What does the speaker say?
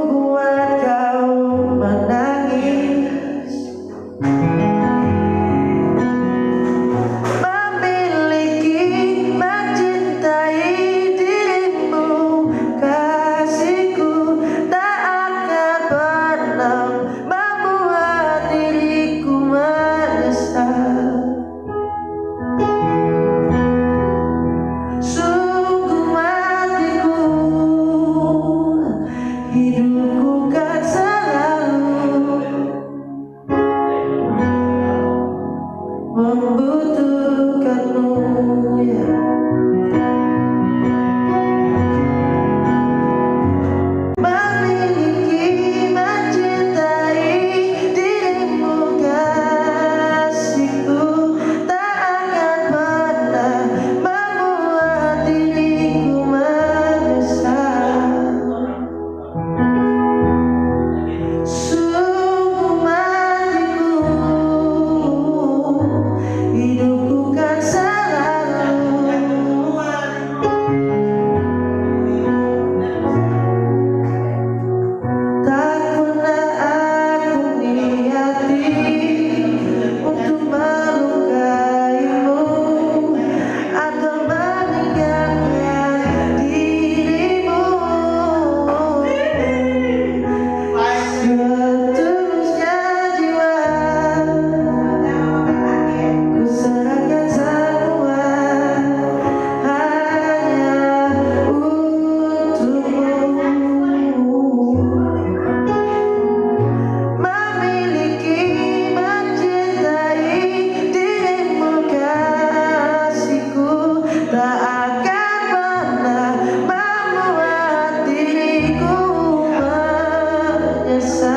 buat kau menangis, memiliki, mencintai dirimu. Kasihku tak akan pernah membuat diriku menyesal. Sungguh matiku, hidupku kan selalu membutuhkanmu, ya. Memiliki, mencintai dirimu. Kasihku tak akan pernah membuat diriku menyesal. Sungguh matiku, hidupku kan selalu tak pernah aku niati untuk melukaimu atau meninggalkan dirimu. Setulusnya jiwa, ku serahkan semua hanya untukmu. Memiliki, mencintai dirimu. Kasihku tak akan pernah membuat diriku menyesal.